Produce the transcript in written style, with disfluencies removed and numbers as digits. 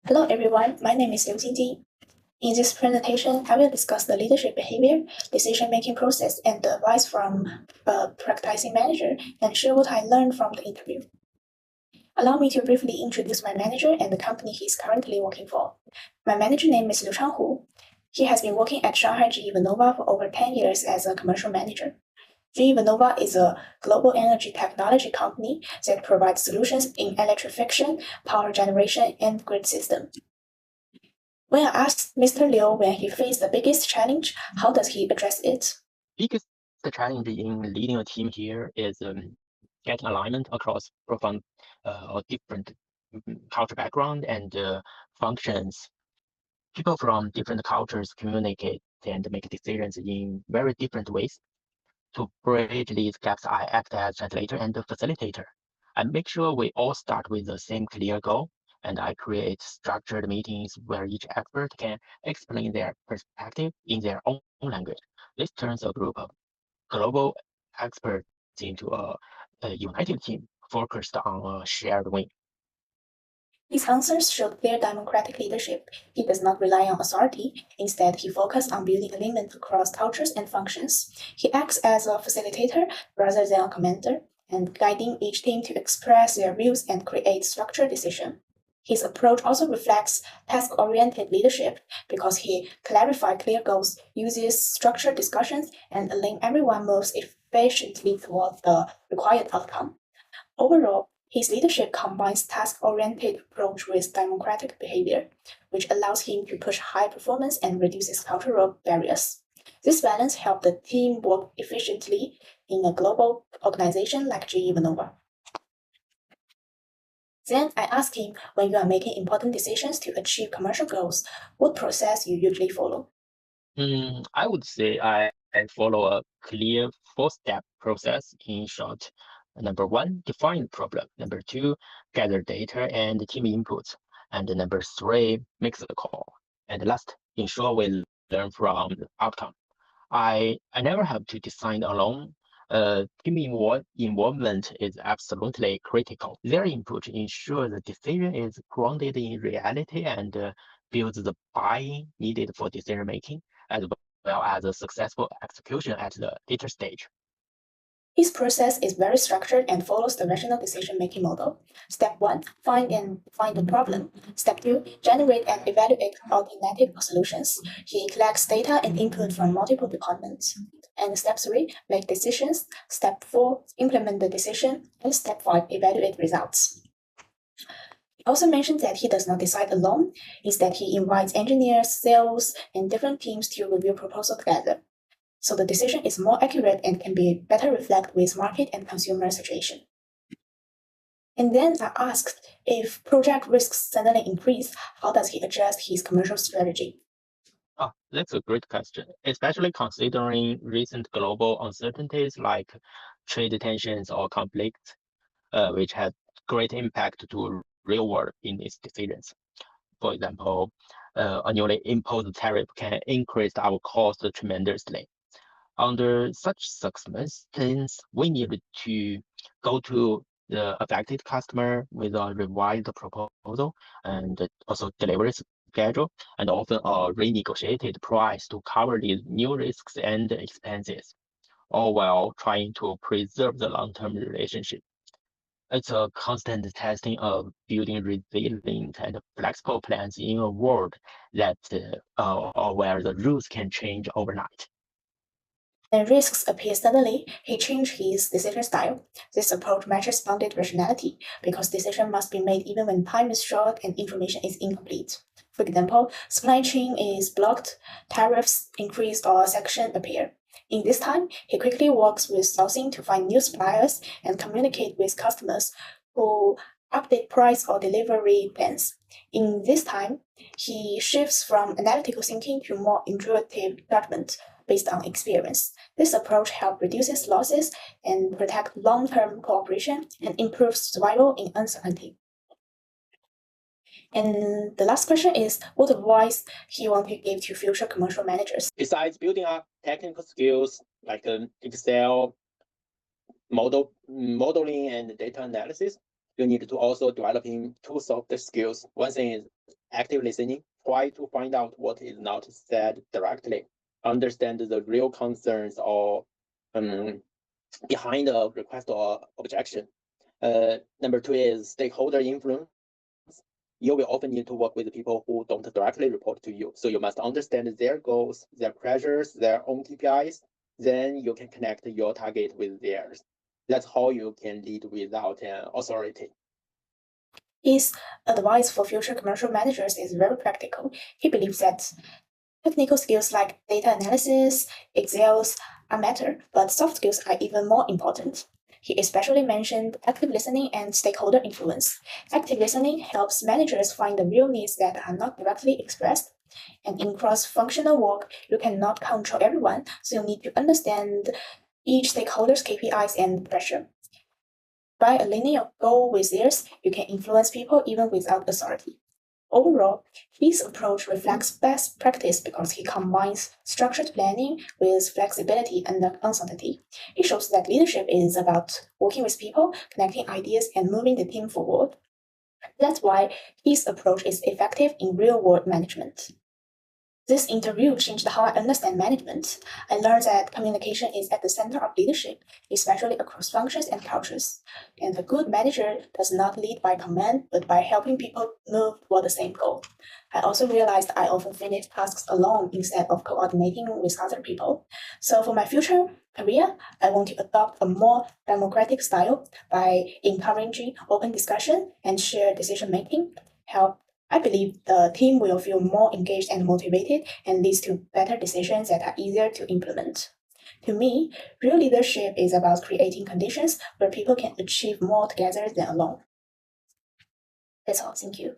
Hello everyone, my name is Liu Jingjing. In this presentation, I will discuss the leadership behavior, decision-making process, and the advice from a practicing manager and share what I learned from the interview. Allow me to briefly introduce my manager and the company he is currently working for. My manager name is Liu Changhu. He has been working at Shanghai GE Vernova for over 10 years as a commercial manager. GE Vernova is a global energy technology company that provides solutions in electrification, power generation, and grid system. When I asked Mr. Liu when he faced the biggest challenge, how does he address it? Biggest challenge in leading a team here is getting alignment across profound or different culture background and functions. People from different cultures communicate and make decisions in very different ways. To bridge these gaps, I act as translator and facilitator. I make sure we all start with the same clear goal, and I create structured meetings where each expert can explain their perspective in their own language. This turns a group of global experts into a united team focused on a shared win. His answers showed clear democratic leadership. He does not rely on authority. Instead, he focuses on building alignment across cultures and functions. He acts as a facilitator rather than a commander, and guiding each team to express their views and create structured decisions. His approach also reflects task-oriented leadership because he clarifies clear goals, uses structured discussions, and aligns everyone moves efficiently toward the required outcome. Overall, his leadership combines task-oriented approach with democratic behavior, which allows him to push high performance and reduces cultural barriers. This balance helped the team work efficiently in a global organization like GE Vernova. Then I asked him, when you are making important decisions to achieve commercial goals, what process you usually follow? I would say I follow a clear four-step process. In short, number one, define the problem. Number two, gather data and team inputs. And number three, make the call. And last, ensure we learn from the outcome. I never have to decide alone. Team involvement is absolutely critical. Their input ensures the decision is grounded in reality and builds the buy-in needed for decision making, as well as a successful execution at the later stage. His process is very structured and follows the rational decision-making model. Step 1, find the problem. Step 2, generate and evaluate alternative solutions. He collects data and input from multiple departments. And step 3, make decisions. Step 4, implement the decision. And step 5, evaluate results. He also mentioned that he does not decide alone. Instead, he invites engineers, sales, and different teams to review proposals together. So the decision is more accurate and can be better reflect with market and consumer situation. And then I asked, if project risks suddenly increase, how does he adjust his commercial strategy? Oh, that's a great question, especially considering recent global uncertainties like trade tensions or conflicts, which had great impact to real world business decisions. For example, a newly imposed tariff can increase our cost tremendously. Under such circumstances, we need to go to the affected customer with a revised proposal and also delivery schedule, and often a renegotiated price to cover these new risks and expenses, all while trying to preserve the long-term relationship. It's a constant testing of building resilient and flexible plans in a world that where the rules can change overnight. When risks appear suddenly, he changed his decision style. This approach matches bounded rationality because decision must be made even when time is short and information is incomplete. For example, supply chain is blocked, tariffs increase or sanctions appear. In this time, he quickly works with sourcing to find new suppliers and communicate with customers who update price or delivery plans. In this time, he shifts from analytical thinking to more intuitive judgment based on experience. This approach helps reduce losses and protect long-term cooperation and improves survival in uncertainty. And the last question is, what advice he want to give to future commercial managers? Besides building up technical skills like Excel, modeling, and data analysis, you need to also developing two soft skills. One thing is active listening. Try to find out what is not said directly. Understand the real concerns or behind a request or objection. Number two is stakeholder influence. You will often need to work with people who don't directly report to you. So you must understand their goals, their pressures, their own KPIs. Then you can connect your target with theirs. That's how you can lead without an authority. His advice for future commercial managers is very practical. He believes that technical skills like data analysis, Excels are matter, but soft skills are even more important. He especially mentioned active listening and stakeholder influence. Active listening helps managers find the real needs that are not directly expressed. And in cross-functional work, you cannot control everyone, so you need to understand each stakeholder's KPIs and pressure. By aligning your goal with theirs, you can influence people even without authority. Overall, his approach reflects best practice because he combines structured planning with flexibility and uncertainty. It shows that leadership is about working with people, connecting ideas, and moving the team forward. That's why his approach is effective in real world management. This interview changed how I understand management. I learned that communication is at the center of leadership, especially across functions and cultures. And a good manager does not lead by command, but by helping people move toward the same goal. I also realized I often finish tasks alone instead of coordinating with other people. So for my future career, I want to adopt a more democratic style by encouraging open discussion and shared decision making. I believe the team will feel more engaged and motivated and leads to better decisions that are easier to implement. To me, real leadership is about creating conditions where people can achieve more together than alone. That's all. Thank you.